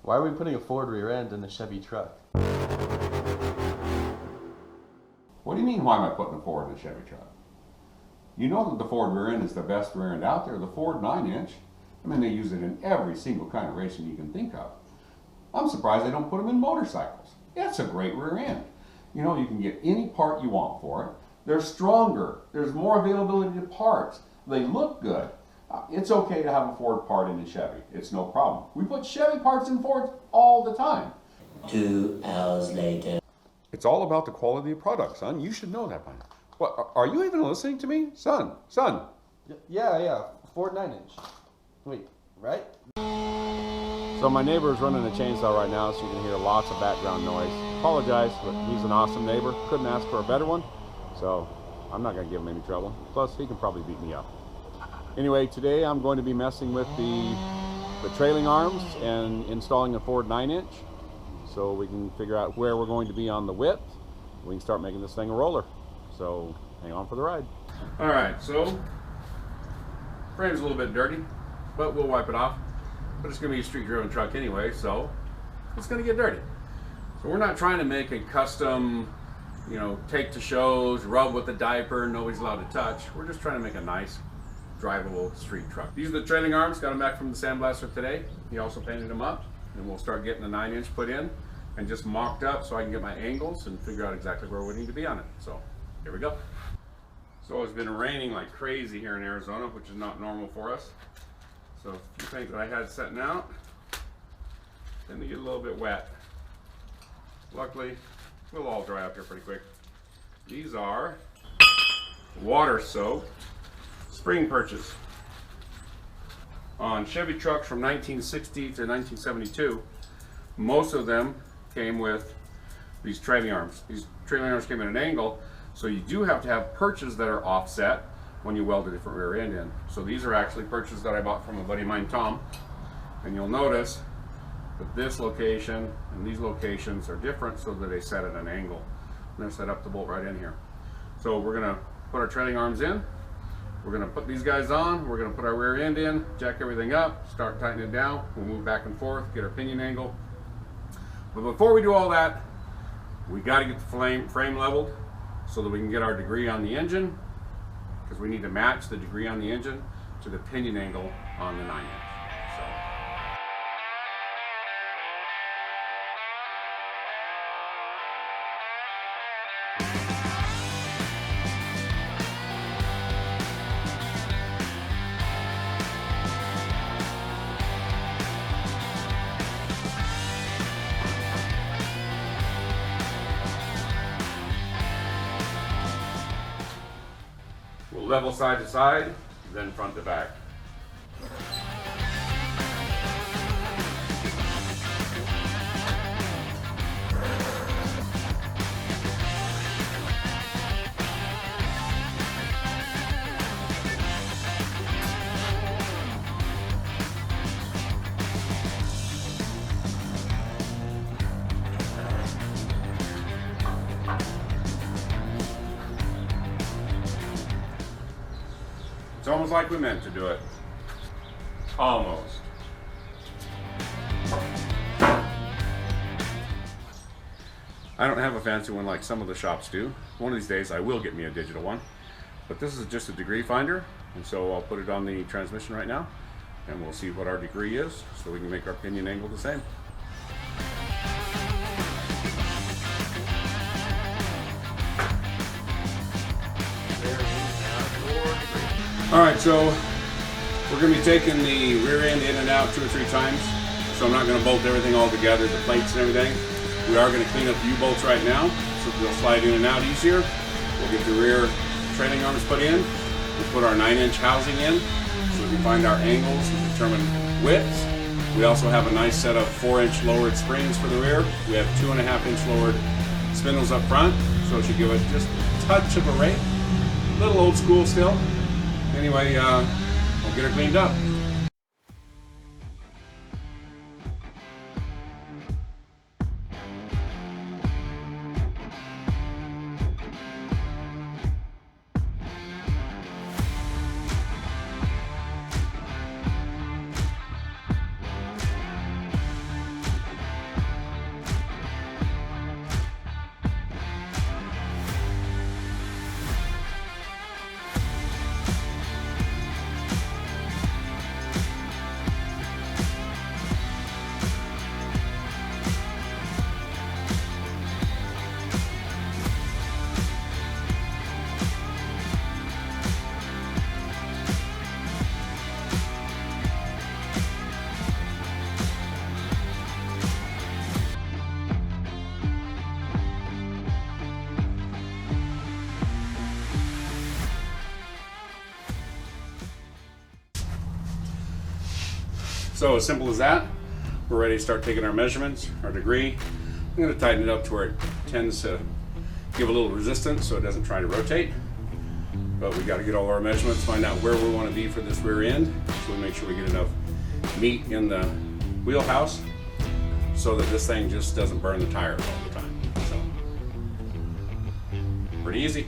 Why are we putting a Ford rear end in a Chevy truck? What do you mean, why am I putting a Ford in a Chevy truck? You know that the Ford rear end is the best rear end out there, the Ford 9-inch. I mean, they use it in every single kind of racing you can think of. I'm surprised they don't put them in motorcycles. It's a great rear end. You know, you can get any part you want for it. They're stronger. There's more availability to parts. They look good. It's okay to have a Ford part in a Chevy. It's no problem. We put Chevy parts in Fords all the time. 2 hours later. It's all about the quality of product, son. You should know that by now. What, are you even listening to me? Son. Yeah, Ford 9-inch. Wait, right? So my neighbor is running a chainsaw right now, so you can hear lots of background noise. Apologize, but he's an awesome neighbor. Couldn't ask for a better one, so I'm not going to give him any trouble. Plus, he can probably beat me up. Anyway, today I'm going to be messing with the trailing arms and installing a Ford 9-inch, so we can figure out where we're going to be on the width. We can start making this thing a roller. So hang on for the ride. All right, so frame's a little bit dirty, but we'll wipe it off. But it's going to be a street-driven truck anyway, so it's going to get dirty. So we're not trying to make a custom, you know, take to shows, rub with a diaper, nobody's allowed to touch. We're just trying to make a nice, drivable street truck. These are the trailing arms, got them back from the sandblaster today. He also painted them up, and we'll start getting the 9-inch put in and just mocked up so I can get my angles and figure out exactly where we need to be on it. So here we go. So it's been raining like crazy here in Arizona, which is not normal for us. So a few things that I had setting out tend to get a little bit wet. Luckily, we'll all dry up here pretty quick. These are water soaked spring perches. On Chevy trucks from 1960 to 1972, most of them came with these trailing arms. These trailing arms came at an angle, so you do have to have perches that are offset when you weld a different rear end in. So these are actually perches that I bought from a buddy of mine, Tom. And you'll notice that this location and these locations are different so that they set at an angle. And they're set up to bolt right in here. So we're gonna put our trailing arms in. We're gonna put these guys on. We're gonna put our rear end in, jack everything up, start tightening it down. We'll move back and forth, get our pinion angle. But before we do all that, we gotta get the frame leveled so that we can get our degree on the engine, because we need to match the degree on the engine to the pinion angle on the 9-inch. We'll level side to side, then front to back. It's almost like we meant to do it. Almost. I don't have a fancy one like some of the shops do. One of these days I will get me a digital one. But this is just a degree finder, and so I'll put it on the transmission right now, and we'll see what our degree is so we can make our pinion angle the same. Alright, so we're going to be taking the rear end in and out 2 or 3 times, so I'm not going to bolt everything all together, the plates and everything. We are going to clean up the U-bolts right now, so they'll slide in and out easier. We'll get the rear trailing arms put in. We'll put our 9-inch housing in, so we can find our angles and determine widths. We also have a nice set of 4-inch lowered springs for the rear. We have 2.5-inch lowered spindles up front, so it should give us just a touch of a rake. A little old school still. Anyway, we'll get her cleaned up. So as simple as that, we're ready to start taking our measurements, our degree. I'm going to tighten it up to where it tends to give a little resistance so it doesn't try to rotate. But we got to get all our measurements, find out where we want to be for this rear end, so we make sure we get enough meat in the wheelhouse so that this thing just doesn't burn the tires all the time. So, pretty easy.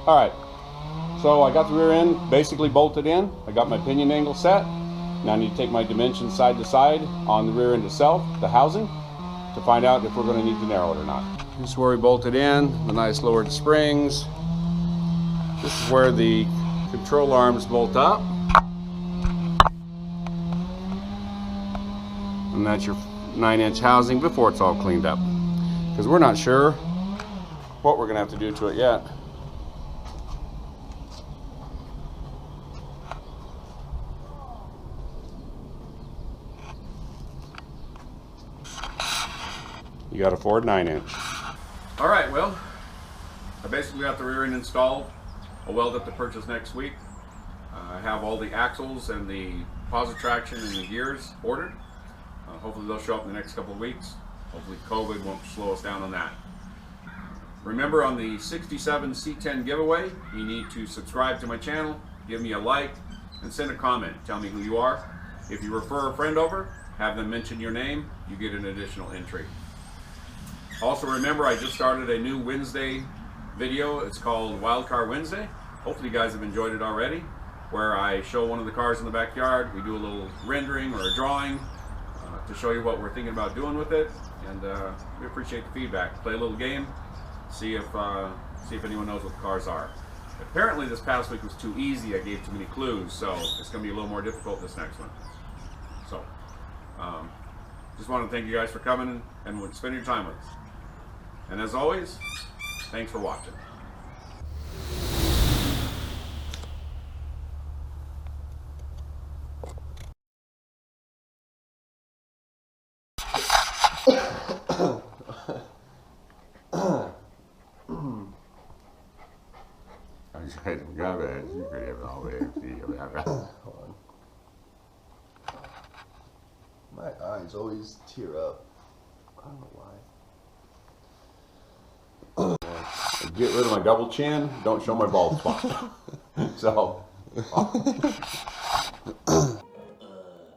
All right, so I got the rear end basically bolted in. I got my pinion angle set. Now I need to take my dimensions side to side on the rear end itself, the housing, to find out if we're going to need to narrow it or not. This is where we bolted in, the nice lowered springs. This is where the control arms bolt up. And that's your 9-inch housing before it's all cleaned up. Because we're not sure what we're going to have to do to it yet. You got a Ford 9-inch. All right, well, I basically got the rear end installed. I'll weld up the purchase next week. I have all the axles and the positive traction and the gears ordered. Hopefully they'll show up in the next couple of weeks. Hopefully COVID won't slow us down on that. Remember, on the 67 C10 giveaway, you need to subscribe to my channel, give me a like, and send a comment. Tell me who you are. If you refer a friend over, have them mention your name, you get an additional entry. Also remember, I just started a new Wednesday video. It's called Wild Car Wednesday. Hopefully you guys have enjoyed it already, where I show one of the cars in the backyard. We do a little rendering or a drawing to show you what we're thinking about doing with it, and we appreciate the feedback. Play a little game, see if anyone knows what the cars are. Apparently this past week was too easy. I gave too many clues, so it's going to be a little more difficult this next one. So just want to thank you guys for coming and spending your time with us. And as always, thanks for watching. Hold on. My eyes always tear up. I don't know why. Get rid of my double chin, don't show my bald spot. So